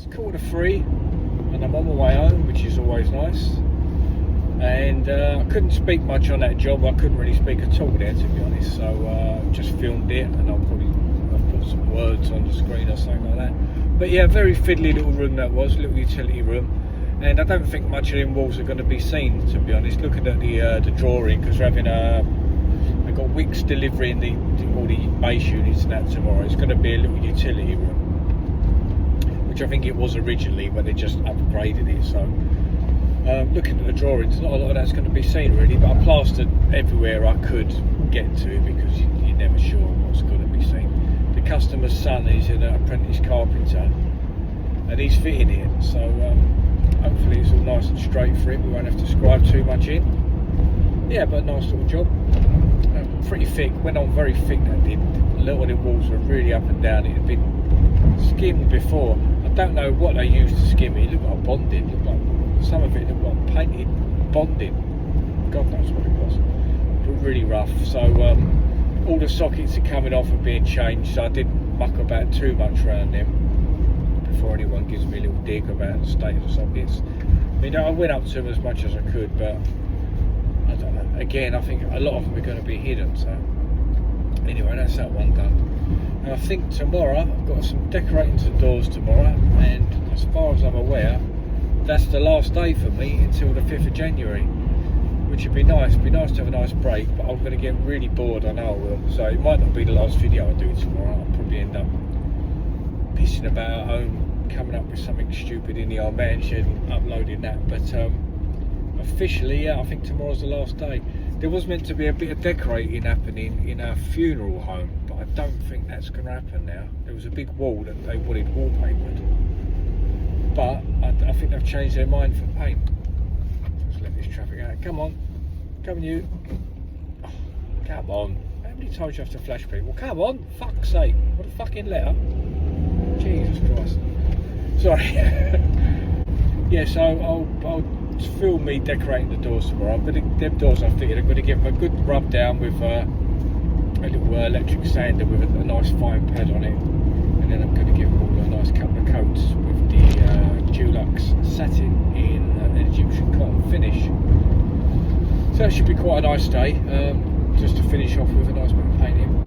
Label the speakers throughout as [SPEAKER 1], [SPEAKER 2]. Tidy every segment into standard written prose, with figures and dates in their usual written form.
[SPEAKER 1] it's 2:45 and I'm on my way home, which is always nice. And I couldn't speak much on that job. I couldn't really speak at all there, to be honest. So just filmed it, and I'll put some words on the screen or something like that. But yeah, very fiddly little room that was, little utility room. And I don't think much of them walls are going to be seen, to be honest. Looking at the drawing, because we're having I've got Wicks delivering all the base units and that tomorrow. It's going to be a little utility room, which I think it was originally when they just upgraded it. So looking at the drawings, not a lot of that's going to be seen really, but I plastered everywhere I could get to, because you're never sure what's going to be seen. The customer's son is an apprentice carpenter and he's fitting it, so hopefully it's all nice and straight for him. We won't have to scribe too much in. Yeah, but a nice little job. Pretty thick, went on very thick that did. A lot of the walls were really up and down. It had been skimmed before. I don't know what they used to skim it. It looked like bonding. Some of it looked like painted bonding. God knows what it was. But really rough. So all the sockets are coming off and being changed. So I didn't muck about too much around them before anyone gives me a little dig about the state of the sockets. I mean, I went up to them as much as I could, but I don't know. Again, I think a lot of them are going to be hidden. So anyway, that's that one done. And I think tomorrow I've got some decorating to doors tomorrow, and as far as I'm aware, that's the last day for me until the 5th of January, which would be nice. It'd be nice to have a nice break, but I'm going to get really bored, I know I will. So it might not be the last video I do tomorrow. I'll probably end up pissing about at home, coming up with something stupid in the old man shed and uploading that. But officially, yeah, I think tomorrow's the last day. There was meant to be a bit of decorating happening in our funeral home, but I don't think that's going to happen now. There was a big wall that they wanted wallpapered, but I think they've changed their mind for paint. Let's let this traffic out. Come on, come on you. Oh, come on. How many times do you have to flash people? Come on, fuck's sake. What a fucking letter. Jesus Christ. Sorry. Yeah, so I'll film me decorating the doors tomorrow. But them doors I fitted, I'm going to give them a good rub down with a little electric sander with a nice fine pad on it, and then I'm going to give them all a nice couple of coats with the Dulux satin in an Egyptian cotton finish. So that should be quite a nice day, just to finish off with a nice bit of painting.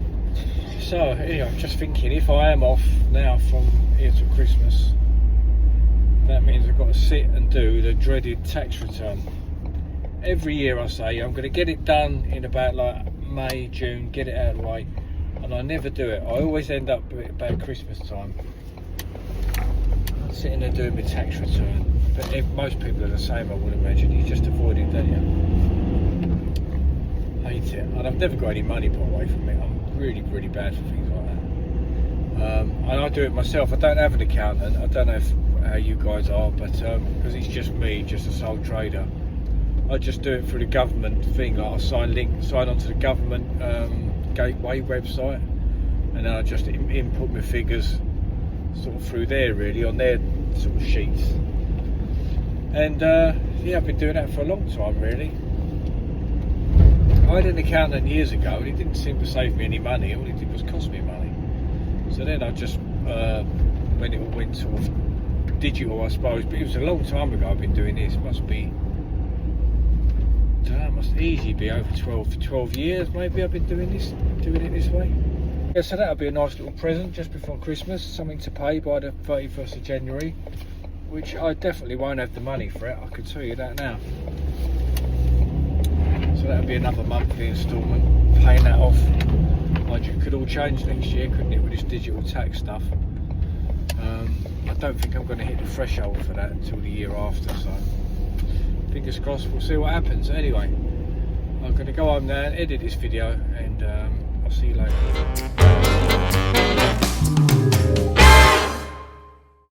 [SPEAKER 1] So anyway, I'm just thinking, if I am off now from here to Christmas, that means I've got to sit and do the dreaded tax return. Every year I say I'm going to get it done in about like May, June, get it out of the way, and I never do it. I always end up about Christmas time sitting there doing my tax return. But most people are the same, I would imagine. You just avoid it, don't you? Hate it. And I've never got any money put away from it. I'm really, really bad for things like that. And I do it myself. I don't have an accountant. I don't know how you guys are, but because it's just me, just a sole trader, I just do it through the government thing. Like I sign onto the government gateway website, and then I just input my figures sort of through there, really, on their sort of sheets. And yeah, I've been doing that for a long time, really. I had an accountant years ago, and he didn't seem to save me any money. All he did was cost me money. So then I just when it all went sort of digital, I suppose, but it was a long time ago I've been doing this. Must be, I don't know, must easily be over 12 years maybe I've been doing it this way. Yeah, so that'll be a nice little present just before Christmas, something to pay by the 31st of January, which I definitely won't have the money for it, I can tell you that now. So that'll be another monthly instalment, paying that off. Mind you, it could all change next year, couldn't it, with this digital tax stuff. I don't think I'm going to hit the threshold for that until the year after, so fingers crossed, we'll see what happens. Anyway, I'm going to go home now and edit this video, and I'll see you later.